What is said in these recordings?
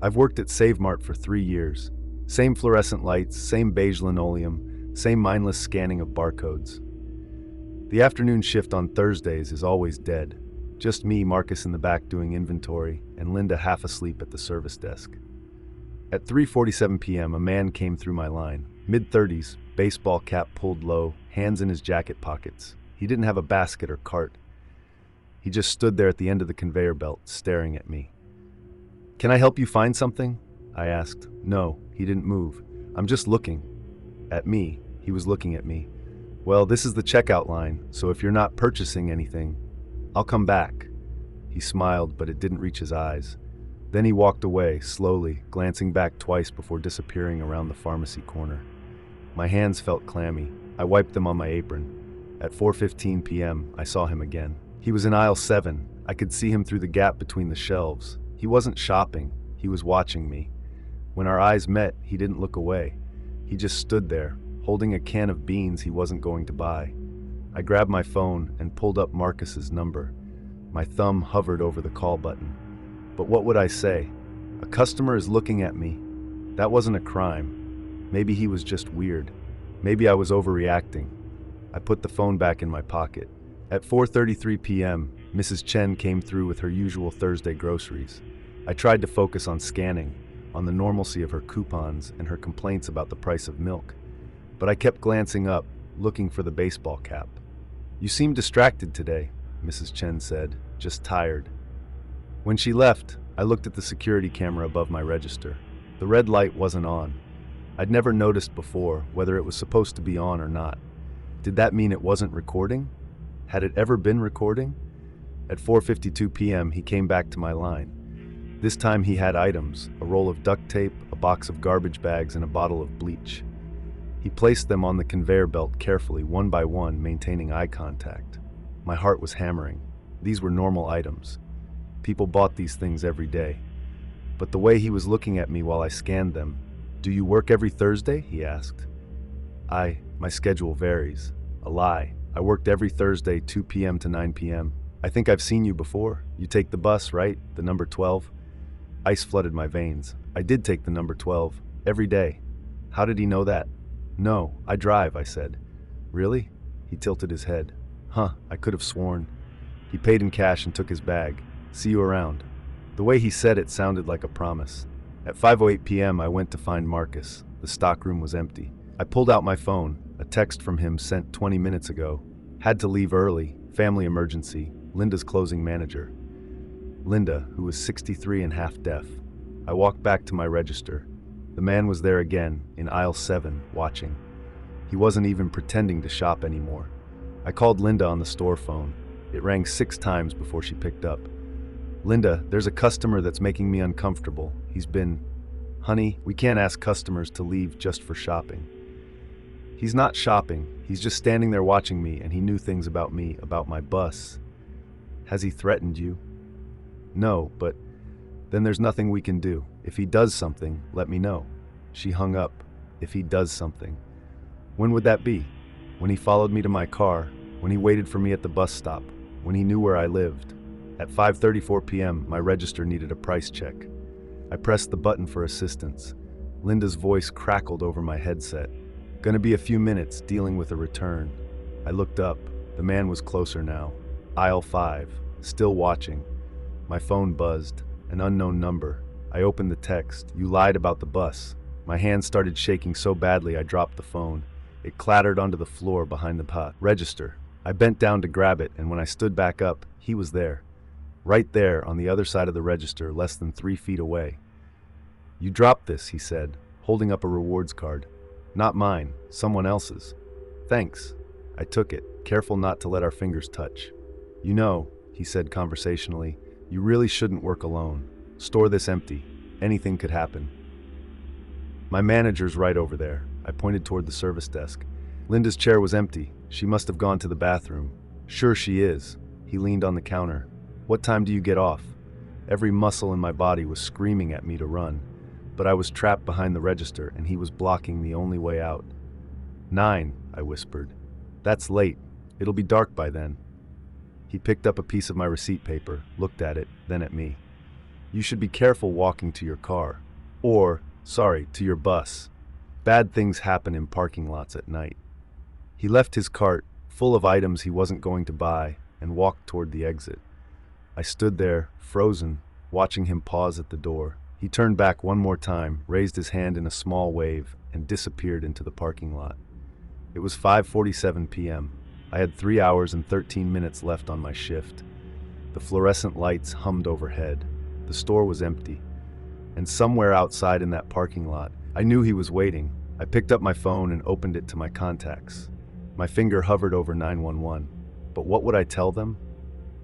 I've worked at Save Mart for 3 years. Same fluorescent lights, same beige linoleum, same mindless scanning of barcodes. The afternoon shift on Thursdays is always dead. Just me, Marcus in the back doing inventory, and Linda half asleep at the service desk. At 3:47 p.m., a man came through my line. Mid-30s, baseball cap pulled low, hands in his jacket pockets. He didn't have a basket or cart. He just stood there at the end of the conveyor belt, staring at me. "Can I help you find something?" I asked. No, he didn't move. "I'm just looking." At me. He was looking at me. "Well, this is the checkout line, so if you're not purchasing anything, I'll come back." He smiled, but it didn't reach his eyes. Then he walked away, slowly, glancing back twice before disappearing around the pharmacy corner. My hands felt clammy. I wiped them on my apron. At 4:15 p.m., I saw him again. He was in aisle 7. I could see him through the gap between the shelves. He wasn't shopping. He was watching me. When our eyes met, he didn't look away. He just stood there, holding a can of beans he wasn't going to buy. I grabbed my phone and pulled up Marcus's number. My thumb hovered over the call button. But what would I say? A customer is looking at me. That wasn't a crime. Maybe he was just weird. Maybe I was overreacting. I put the phone back in my pocket. At 4:33 p.m., Mrs. Chen came through with her usual Thursday groceries. I tried to focus on scanning, on the normalcy of her coupons and her complaints about the price of milk. But I kept glancing up, looking for the baseball cap. "You seem distracted today," Mrs. Chen said, "just tired." When she left, I looked at the security camera above my register. The red light wasn't on. I'd never noticed before whether it was supposed to be on or not. Did that mean it wasn't recording? Had it ever been recording? At 4:52 p.m., he came back to my line. This time he had items, a roll of duct tape, a box of garbage bags, and a bottle of bleach. He placed them on the conveyor belt carefully, one by one, maintaining eye contact. My heart was hammering. These were normal items. People bought these things every day. But the way he was looking at me while I scanned them, "Do you work every Thursday?" he asked. My schedule varies. A lie. I worked every Thursday, 2 p.m. to 9 p.m. "I think I've seen you before. You take the bus, right? The number 12? Ice flooded my veins. I did take the number 12. Every day. How did he know that? "No, I drive," I said. "Really?" He tilted his head. I could have sworn. He paid in cash and took his bag. "See you around." The way he said it sounded like a promise. At 5:08 p.m., I went to find Marcus. The stockroom was empty. I pulled out my phone, a text from him sent 20 minutes ago. "Had to leave early. Family emergency. Linda's closing manager." Linda, who was 63 and half deaf. I walked back to my register. The man was there again, in aisle 7, watching. He wasn't even pretending to shop anymore. I called Linda on the store phone. It rang 6 times before she picked up. "Linda, there's a customer that's making me uncomfortable. He's been..." "Honey, we can't ask customers to leave just for shopping." "He's not shopping. He's just standing there watching me, and he knew things about me, about my bus." "Has he threatened you?" "No, but then there's nothing we can do. If he does something, let me know." She hung up. If he does something. When would that be? When he followed me to my car, when he waited for me at the bus stop, when he knew where I lived. At 5:34 p.m., my register needed a price check. I pressed the button for assistance. Linda's voice crackled over my headset. "Gonna be a few minutes, dealing with a return." I looked up. The man was closer now. Aisle 5, still watching. My phone buzzed. An unknown number. I opened the text. "You lied about the bus." My hand started shaking so badly I dropped the phone. It clattered onto the floor behind the register. I bent down to grab it, and when I stood back up, he was there. Right there, on the other side of the register, less than 3 feet away. "You dropped this," he said, holding up a rewards card. "Not mine, someone else's." "Thanks." I took it, careful not to let our fingers touch. "You know," he said conversationally, "you really shouldn't work alone. Store this empty. Anything could happen." "My manager's right over there." I pointed toward the service desk. Linda's chair was empty. She must have gone to the bathroom. "Sure she is." He leaned on the counter. "What time do you get off?" Every muscle in my body was screaming at me to run, but I was trapped behind the register and he was blocking the only way out. 9, I whispered. "That's late. It'll be dark by then." He picked up a piece of my receipt paper, looked at it, then at me. You should be careful walking to your car. Or, sorry, to your bus. Bad things happen in parking lots at night. He left his cart, full of items he wasn't going to buy, and walked toward the exit. I stood there, frozen, watching him pause at the door. He turned back one more time, raised his hand in a small wave, and disappeared into the parking lot. It was 5:47 p.m. I had 3 hours and 13 minutes left on my shift. The fluorescent lights hummed overhead. The store was empty. And somewhere outside in that parking lot, I knew he was waiting. I picked up my phone and opened it to my contacts. My finger hovered over 911. But what would I tell them?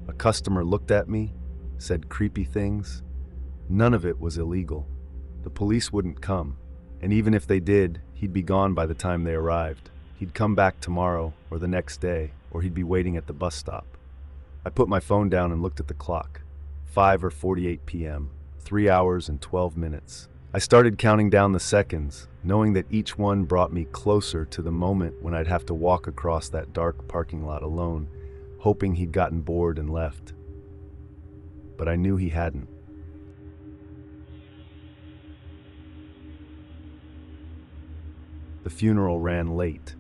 A customer looked at me, said creepy things. None of it was illegal. The police wouldn't come. And even if they did, he'd be gone by the time they arrived. He'd come back tomorrow, or the next day, or he'd be waiting at the bus stop. I put my phone down and looked at the clock. 5:48 p.m., 3 hours and 12 minutes. I started counting down the seconds, knowing that each one brought me closer to the moment when I'd have to walk across that dark parking lot alone, hoping he'd gotten bored and left. But I knew he hadn't. The funeral ran late.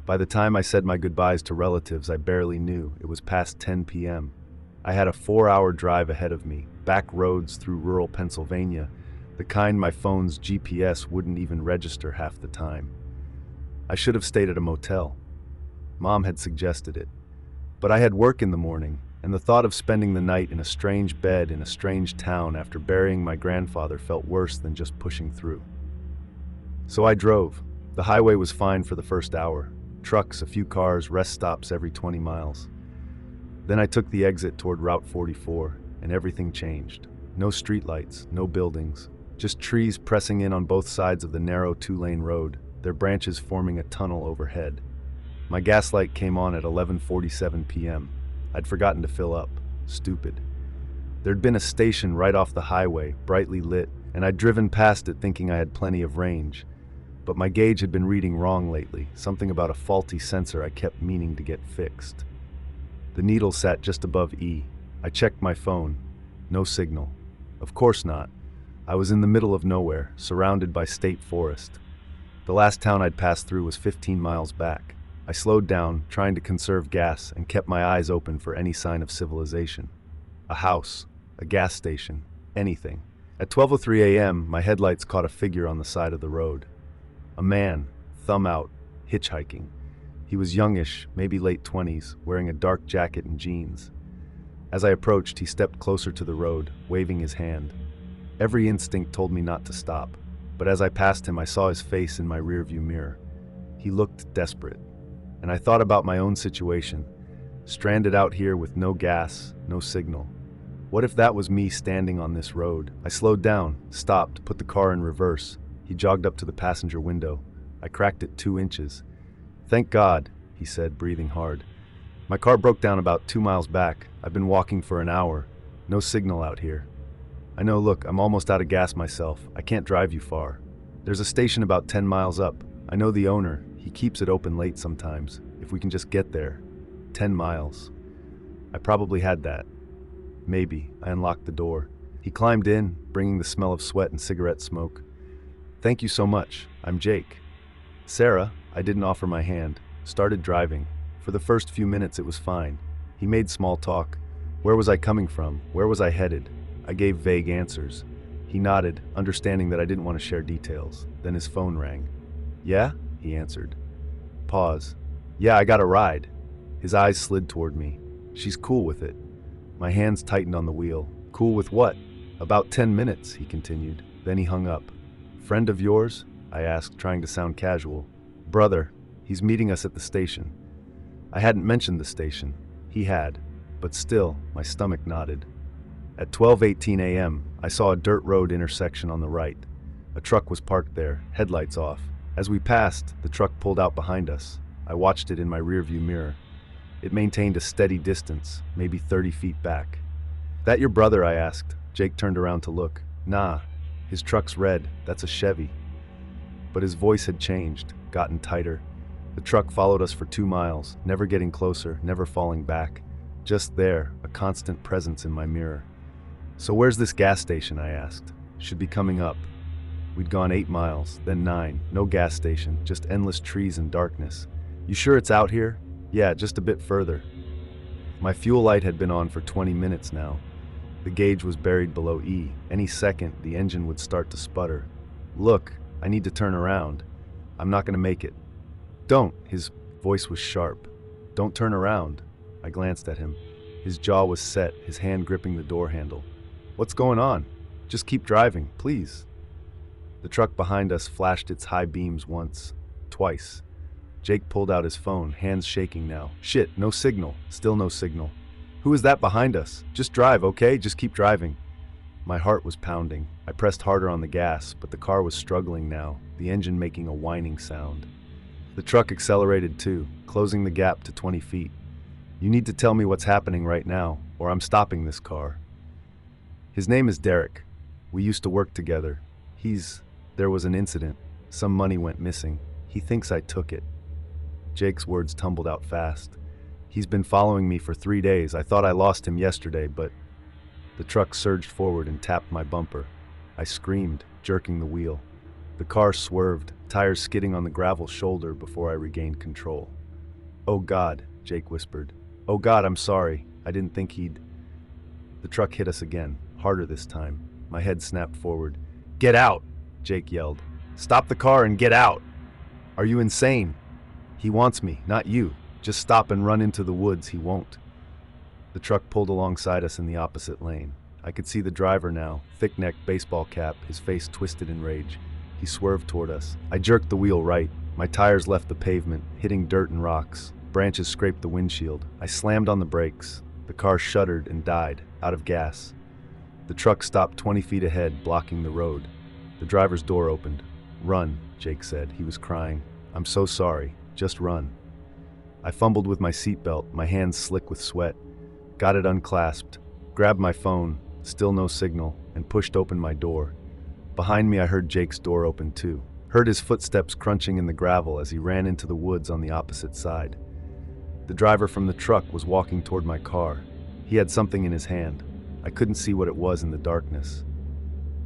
By the time I said my goodbyes to relatives, I barely knew. It was past 10 p.m. I had a 4-hour drive ahead of me, back roads through rural Pennsylvania, the kind my phone's GPS wouldn't even register half the time. I should have stayed at a motel. Mom had suggested it. But I had work in the morning, and the thought of spending the night in a strange bed in a strange town after burying my grandfather felt worse than just pushing through. So I drove. The highway was fine for the first hour. Trucks, a few cars, rest stops every 20 miles. Then I took the exit toward Route 44, and everything changed. No streetlights, no buildings, just trees pressing in on both sides of the narrow 2-lane road, their branches forming a tunnel overhead. My gas light came on at 11:47 p.m. I'd forgotten to fill up. Stupid. There'd been a station right off the highway, brightly lit, and I'd driven past it thinking I had plenty of range. But my gauge had been reading wrong lately, something about a faulty sensor I kept meaning to get fixed. The needle sat just above E. I checked my phone. No signal. Of course not. I was in the middle of nowhere, surrounded by state forest. The last town I'd passed through was 15 miles back. I slowed down, trying to conserve gas, and kept my eyes open for any sign of civilization. A house, a gas station, anything. At 12:03 a.m., my headlights caught a figure on the side of the road. A man, thumb out, hitchhiking. He was youngish, maybe late 20s, wearing a dark jacket and jeans. As I approached, he stepped closer to the road, waving his hand. Every instinct told me not to stop, but as I passed him, I saw his face in my rearview mirror. He looked desperate, and I thought about my own situation, stranded out here with no gas, no signal. What if that was me standing on this road? I slowed down, stopped, put the car in reverse. He jogged up to the passenger window. I cracked it 2 inches. "Thank God," he said, breathing hard. "My car broke down about 2 miles back. I've been walking for an hour. No signal out here. I know, look, I'm almost out of gas myself. I can't drive you far. There's a station about 10 miles up. I know the owner. He keeps it open late sometimes. If we can just get there. 10 miles. I probably had that. Maybe. I unlocked the door. He climbed in, bringing the smell of sweat and cigarette smoke. "Thank you so much. I'm Jake." "Sarah," I didn't offer my hand. Started driving. For the first few minutes it was fine. He made small talk. Where was I coming from? Where was I headed? I gave vague answers. He nodded, understanding that I didn't want to share details. Then his phone rang. "Yeah?" he answered. Pause. "Yeah, I got a ride." His eyes slid toward me. "She's cool with it." My hands tightened on the wheel. "Cool with what?" "About 10 minutes, he continued. Then he hung up. "Friend of yours?" I asked, trying to sound casual. "Brother. He's meeting us at the station." I hadn't mentioned the station. He had. But still, my stomach nodded. At 12:18 a.m., I saw a dirt road intersection on the right. A truck was parked there, headlights off. As we passed, the truck pulled out behind us. I watched it in my rearview mirror. It maintained a steady distance, maybe 30 feet back. "That your brother?" I asked. Jake turned around to look. "Nah. His truck's red. That's a Chevy." But his voice had changed, gotten tighter. The truck followed us for 2 miles, never getting closer, never falling back. Just there, a constant presence in my mirror. "So where's this gas station?" I asked. "Should be coming up." We'd gone 8 miles, then 9. No gas station, just endless trees and darkness. "You sure it's out here?" "Yeah, just a bit further." My fuel light had been on for 20 minutes now. The gauge was buried below E. Any second, the engine would start to sputter. "Look, I need to turn around. I'm not going to make it." "Don't." His voice was sharp. "Don't turn around." I glanced at him. His jaw was set, his hand gripping the door handle. "What's going on? Just keep driving, please." The truck behind us flashed its high beams once, twice. Jake pulled out his phone, hands shaking now. "Shit, no signal. Still no signal. Who is that behind us? Just drive, okay? Just keep driving." My heart was pounding. I pressed harder on the gas, but the car was struggling now, the engine making a whining sound. The truck accelerated too, closing the gap to 20 feet. "You need to tell me what's happening right now, or I'm stopping this car." "His name is Derek. We used to work together. There was an incident. Some money went missing. He thinks I took it." Jake's words tumbled out fast. "He's been following me for 3 days. I thought I lost him yesterday, but..." The truck surged forward and tapped my bumper. I screamed, jerking the wheel. The car swerved, tires skidding on the gravel shoulder before I regained control. "Oh God," Jake whispered. "Oh God, I'm sorry. I didn't think he'd..." The truck hit us again, harder this time. My head snapped forward. "Get out!" Jake yelled. "Stop the car and get out! Are you insane? He wants me, not you. Just stop and run into the woods. He won't." The truck pulled alongside us in the opposite lane. I could see the driver now, thick-necked baseball cap, his face twisted in rage. He swerved toward us. I jerked the wheel right. My tires left the pavement, hitting dirt and rocks. Branches scraped the windshield. I slammed on the brakes. The car shuddered and died, out of gas. The truck stopped 20 feet ahead, blocking the road. The driver's door opened. "Run," Jake said. He was crying. "I'm so sorry. Just run." I fumbled with my seatbelt, my hands slick with sweat. Got it unclasped, grabbed my phone, still no signal, and pushed open my door. Behind me I heard Jake's door open too. Heard his footsteps crunching in the gravel as he ran into the woods on the opposite side. The driver from the truck was walking toward my car. He had something in his hand. I couldn't see what it was in the darkness.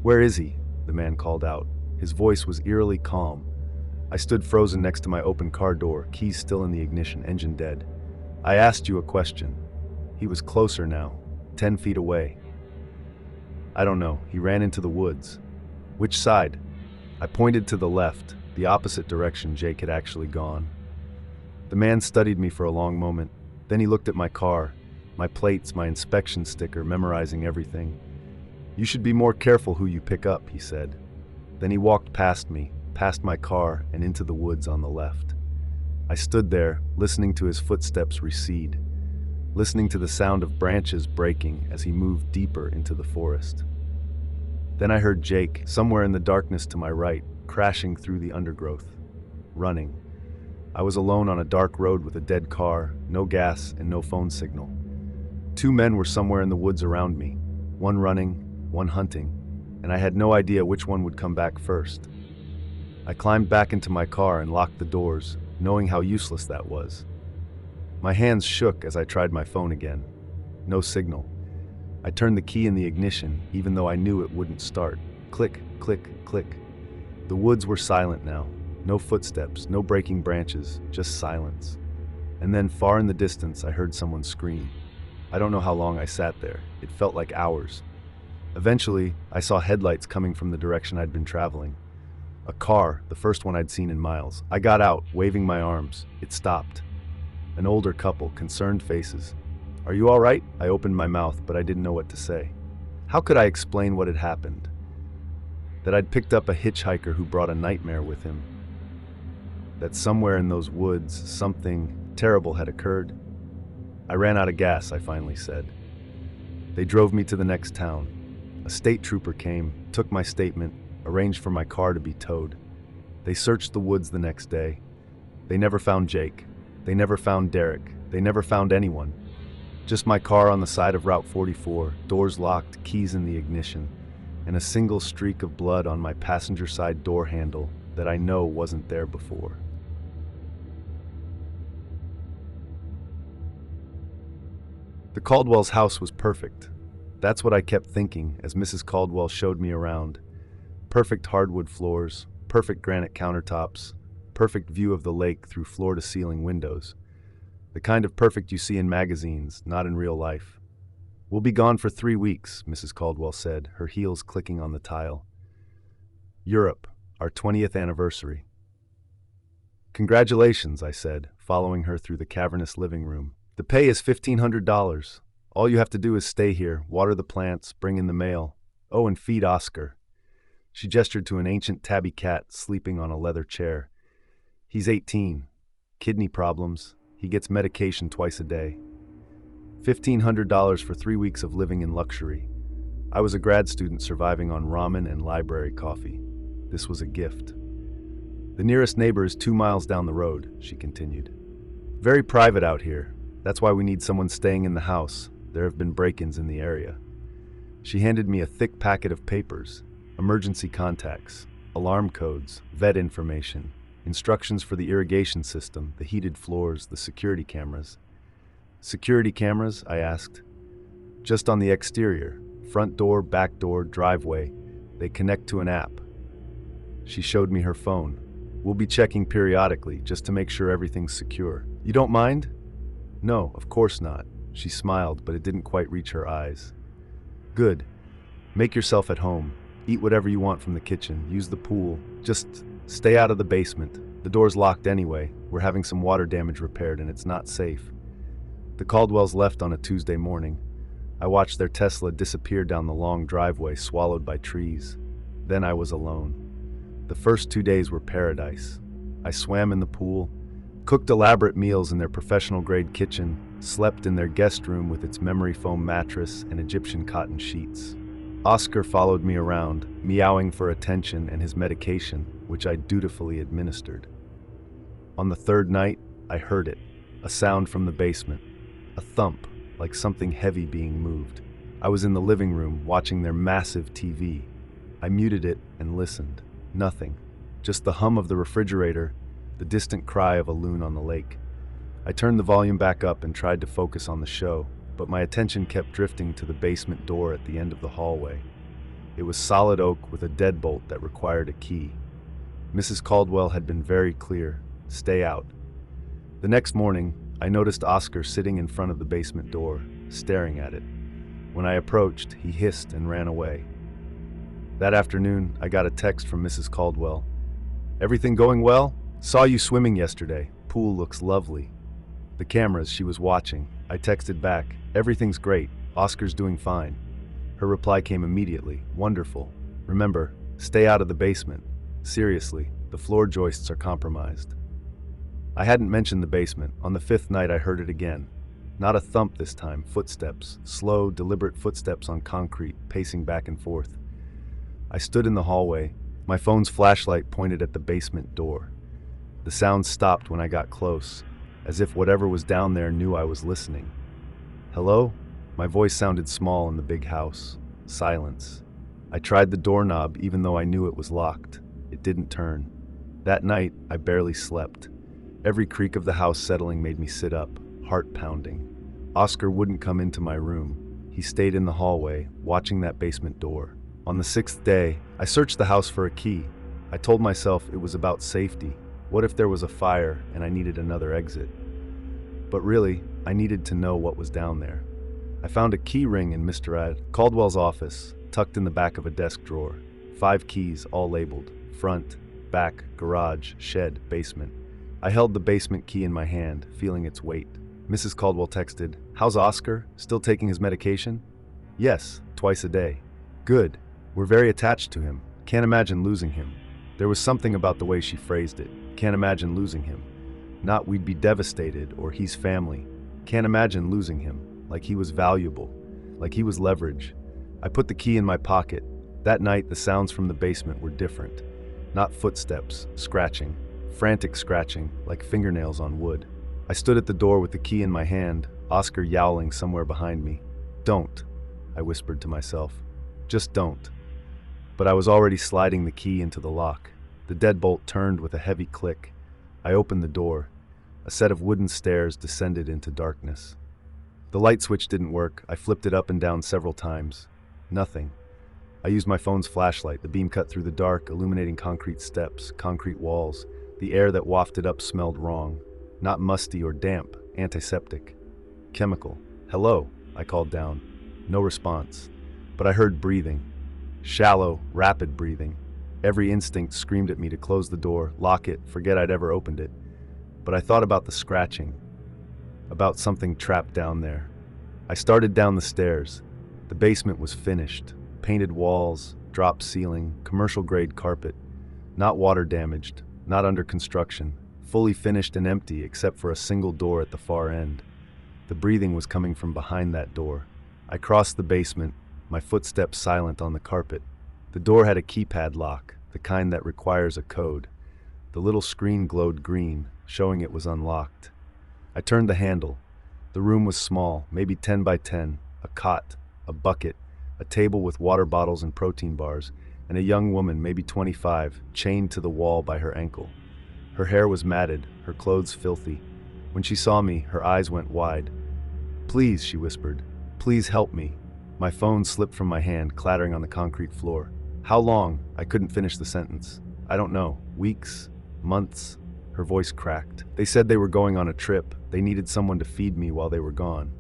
"Where is he?" the man called out. His voice was eerily calm. I stood frozen next to my open car door, keys still in the ignition, engine dead. "I asked you a question." He was closer now, 10 feet away. "I don't know. He ran into the woods." "Which side?" I pointed to the left, the opposite direction Jake had actually gone. The man studied me for a long moment. Then he looked at my car, my plates, my inspection sticker, memorizing everything. "You should be more careful who you pick up," he said. Then he walked past me, past my car, and into the woods on the left. I stood there, listening to his footsteps recede, listening to the sound of branches breaking as he moved deeper into the forest. Then I heard Jake, somewhere in the darkness to my right, crashing through the undergrowth, running. I was alone on a dark road with a dead car, no gas, and no phone signal. 2 men were somewhere in the woods around me, one running, one hunting, and I had no idea which one would come back first. I climbed back into my car and locked the doors, knowing how useless that was. My hands shook as I tried my phone again. No signal. I turned the key in the ignition, even though I knew it wouldn't start. Click, click, click. The woods were silent now. No footsteps, no breaking branches, just silence. And then far in the distance, I heard someone scream. I don't know how long I sat there. It felt like hours. Eventually, I saw headlights coming from the direction I'd been traveling. A car, the first one I'd seen in miles. I got out, waving my arms. It stopped. An older couple, concerned faces. "Are you all right?" I opened my mouth, but I didn't know what to say. How could I explain what had happened? That I'd picked up a hitchhiker who brought a nightmare with him. That somewhere in those woods, something terrible had occurred. "I ran out of gas," I finally said. They drove me to the next town. A state trooper came, took my statement, arranged for my car to be towed. They searched the woods the next day. They never found Jake. They never found Derek. They never found anyone. Just my car on the side of Route 44, doors locked, keys in the ignition, and a single streak of blood on my passenger side door handle that I know wasn't there before. The Caldwell's house was perfect. That's what I kept thinking as Mrs. Caldwell showed me around. Perfect hardwood floors, perfect granite countertops, perfect view of the lake through floor-to-ceiling windows. The kind of perfect you see in magazines, not in real life. "We'll be gone for 3 weeks," Mrs. Caldwell said, her heels clicking on the tile. "Europe, our 20th anniversary." "Congratulations," I said, following her through the cavernous living room. "The pay is $1,500. All you have to do is stay here, water the plants, bring in the mail. Oh, and feed Oscar." She gestured to an ancient tabby cat sleeping on a leather chair. "He's 18. Kidney problems. He gets medication twice a day." $1,500 for 3 weeks of living in luxury. I was a grad student surviving on ramen and library coffee. This was a gift. "The nearest neighbor is 2 miles down the road," she continued. "Very private out here. That's why we need someone staying in the house. There have been break-ins in the area." She handed me a thick packet of papers, emergency contacts, alarm codes, vet information, instructions for the irrigation system, the heated floors, the security cameras. "Security cameras?" I asked. "Just on the exterior, front door, back door, driveway. They connect to an app." She showed me her phone. "We'll be checking periodically, just to make sure everything's secure. You don't mind?" "No, of course not." She smiled, but it didn't quite reach her eyes. "Good. Make yourself at home. Eat whatever you want from the kitchen. Use the pool. Just stay out of the basement. The door's locked anyway. We're having some water damage repaired, and it's not safe." The Caldwells left on a Tuesday morning. I watched their Tesla disappear down the long driveway, swallowed by trees. Then I was alone. The first 2 days were paradise. I swam in the pool, cooked elaborate meals in their professional-grade kitchen, slept in their guest room with its memory foam mattress and Egyptian cotton sheets. Oscar followed me around, meowing for attention and his medication, which I dutifully administered. On the third night, I heard it, a sound from the basement, a thump, like something heavy being moved. I was in the living room, watching their massive TV. I muted it and listened. Nothing, just the hum of the refrigerator, the distant cry of a loon on the lake. I turned the volume back up and tried to focus on the show, but my attention kept drifting to the basement door at the end of the hallway. It was solid oak with a deadbolt that required a key. Mrs. Caldwell had been very clear, "Stay out." The next morning, I noticed Oscar sitting in front of the basement door, staring at it. When I approached, he hissed and ran away. That afternoon, I got a text from Mrs. Caldwell. "Everything going well? Saw you swimming yesterday. Pool looks lovely." The cameras she was watching. I texted back, "Everything's great. Oscar's doing fine." Her reply came immediately, "Wonderful. Remember, stay out of the basement. Seriously, the floor joists are compromised." I hadn't mentioned the basement. On the 5th night, I heard it again. Not a thump this time, footsteps, slow, deliberate footsteps on concrete, pacing back and forth. I stood in the hallway, my phone's flashlight pointed at the basement door. The sound stopped when I got close, as if whatever was down there knew I was listening. "Hello?" My voice sounded small in the big house. Silence. I tried the doorknob even though I knew it was locked. It didn't turn. That night, I barely slept. Every creak of the house settling made me sit up, heart pounding. Oscar wouldn't come into my room. He stayed in the hallway, watching that basement door. On the 6th day, I searched the house for a key. I told myself it was about safety. What if there was a fire and I needed another exit? But really, I needed to know what was down there. I found a key ring in Mr. Caldwell's office, tucked in the back of a desk drawer. 5 keys, all labeled: front, back, garage, shed, basement. I held the basement key in my hand, feeling its weight. Mrs. Caldwell texted, "How's Oscar? Still taking his medication?" "Yes, twice a day." "Good. We're very attached to him. Can't imagine losing him." There was something about the way she phrased it. Can't imagine losing him. Not we'd be devastated or he's family. Can't imagine losing him. Like he was valuable. Like he was leverage. I put the key in my pocket. That night, the sounds from the basement were different. Not footsteps, scratching. Frantic scratching, like fingernails on wood. I stood at the door with the key in my hand, Oscar yowling somewhere behind me. "Don't," I whispered to myself. "Just don't." But I was already sliding the key into the lock. The deadbolt turned with a heavy click. I opened the door. A set of wooden stairs descended into darkness. The light switch didn't work. I flipped it up and down several times. Nothing. I used my phone's flashlight. The beam cut through the dark, illuminating concrete steps, concrete walls. The air that wafted up smelled wrong. Not musty or damp, antiseptic. Chemical. Hello, I called down. No response. But I heard breathing. Shallow, rapid breathing. Every instinct screamed at me to close the door, lock it, forget I'd ever opened it. But I thought about the scratching. About something trapped down there. I started down the stairs. The basement was finished. Painted walls, drop ceiling, commercial-grade carpet. Not water damaged, not under construction. Fully finished and empty except for a single door at the far end. The breathing was coming from behind that door. I crossed the basement, my footsteps silent on the carpet. The door had a keypad lock, the kind that requires a code. The little screen glowed green, showing it was unlocked. I turned the handle. The room was small, maybe 10 by 10, a cot, a bucket, a table with water bottles and protein bars, and a young woman, maybe 25, chained to the wall by her ankle. Her hair was matted, her clothes filthy. When she saw me, her eyes went wide. "Please," she whispered, "please help me." My phone slipped from my hand, clattering on the concrete floor. "How long?" I couldn't finish the sentence. "I don't know. Weeks? Months?" Her voice cracked. "They said they were going on a trip. They needed someone to feed me while they were gone."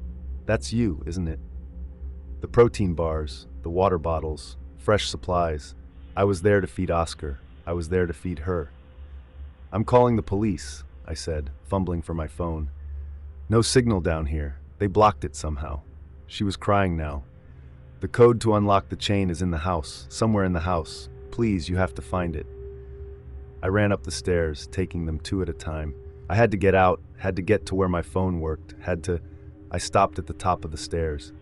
"That's you, isn't it?" The protein bars, the water bottles, fresh supplies. I was there to feed Oscar. I was there to feed her. "I'm calling the police," I said, fumbling for my phone. "No signal down here. They blocked it somehow." She was crying now. "The code to unlock the chain is in the house, somewhere in the house. Please, you have to find it." I ran up the stairs, taking them two at a time. I had to get out, had to get to where my phone worked, I stopped at the top of the stairs.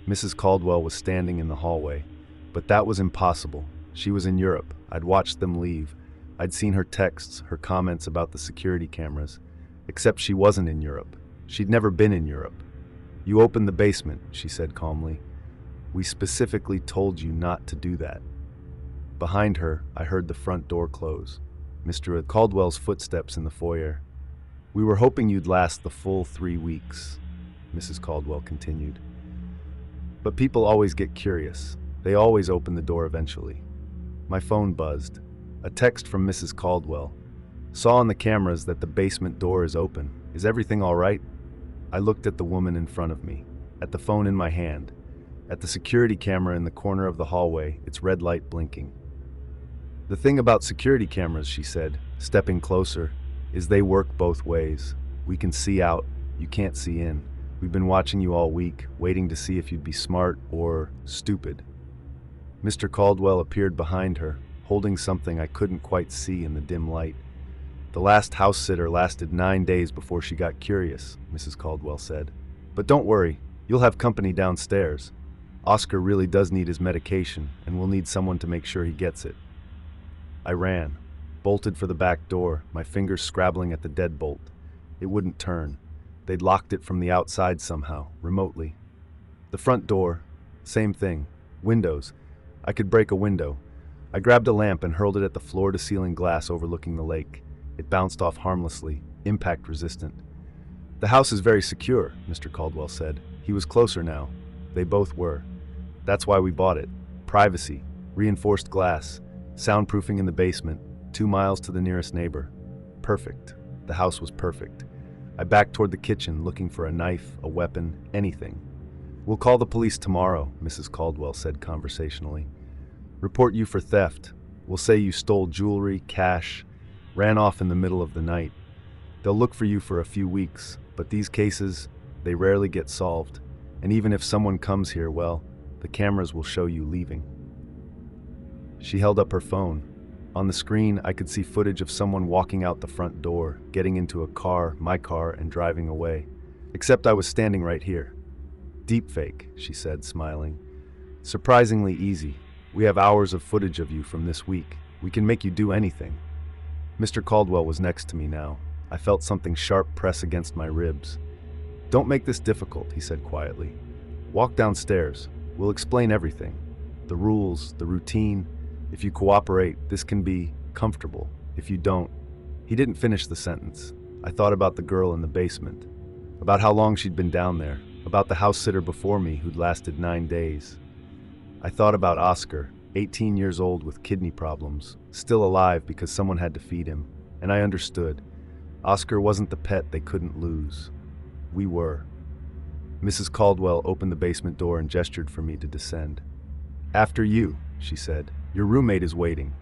Mrs. Caldwell was standing in the hallway. But that was impossible. She was in Europe. I'd watched them leave. I'd seen her texts, her comments about the security cameras. Except she wasn't in Europe. She'd never been in Europe. "You opened the basement," she said calmly. "We specifically told you not to do that." Behind her, I heard the front door close. Mr. Caldwell's footsteps in the foyer. "We were hoping you'd last the full 3 weeks," Mrs. Caldwell continued. "But people always get curious. They always open the door eventually." My phone buzzed. A text from Mrs. Caldwell. "Saw on the cameras that the basement door is open. Is everything all right?" I looked at the woman in front of me, at the phone in my hand, at the security camera in the corner of the hallway, its red light blinking. "The thing about security cameras," she said, stepping closer, "is they work both ways. We can see out, you can't see in. We've been watching you all week, waiting to see if you'd be smart or stupid." Mr. Caldwell appeared behind her, holding something I couldn't quite see in the dim light. "The last house sitter lasted 9 days before she got curious," Mrs. Caldwell said. "But don't worry, you'll have company downstairs. Oscar really does need his medication, and we'll need someone to make sure he gets it." I ran, bolted for the back door, my fingers scrabbling at the deadbolt. It wouldn't turn. They'd locked it from the outside somehow, remotely. The front door, same thing. Windows. I could break a window. I grabbed a lamp and hurled it at the floor-to-ceiling glass overlooking the lake. It bounced off harmlessly, impact-resistant. "The house is very secure," Mr. Caldwell said. He was closer now. They both were. "That's why we bought it. Privacy, reinforced glass, soundproofing in the basement, 2 miles to the nearest neighbor. Perfect. The house was perfect." I backed toward the kitchen, looking for a knife, a weapon, anything. "We'll call the police tomorrow," Mrs. Caldwell said conversationally. "Report you for theft. We'll say you stole jewelry, cash, ran off in the middle of the night. They'll look for you for a few weeks, but these cases, they rarely get solved. And even if someone comes here, well, the cameras will show you leaving." She held up her phone. On the screen, I could see footage of someone walking out the front door, getting into a car, my car, and driving away. Except I was standing right here. "Deepfake," she said, smiling. "Surprisingly easy. We have hours of footage of you from this week. We can make you do anything." Mr. Caldwell was next to me now. I felt something sharp press against my ribs. "Don't make this difficult," he said quietly. "Walk downstairs. We'll explain everything. The rules, the routine. If you cooperate, this can be comfortable. If you don't..." He didn't finish the sentence. I thought about the girl in the basement, about how long she'd been down there, about the house sitter before me who'd lasted 9 days. I thought about Oscar, 18 years old with kidney problems, still alive because someone had to feed him, and I understood. Oscar wasn't the pet they couldn't lose. We were. Mrs. Caldwell opened the basement door and gestured for me to descend. "After you," she said. "Your roommate is waiting."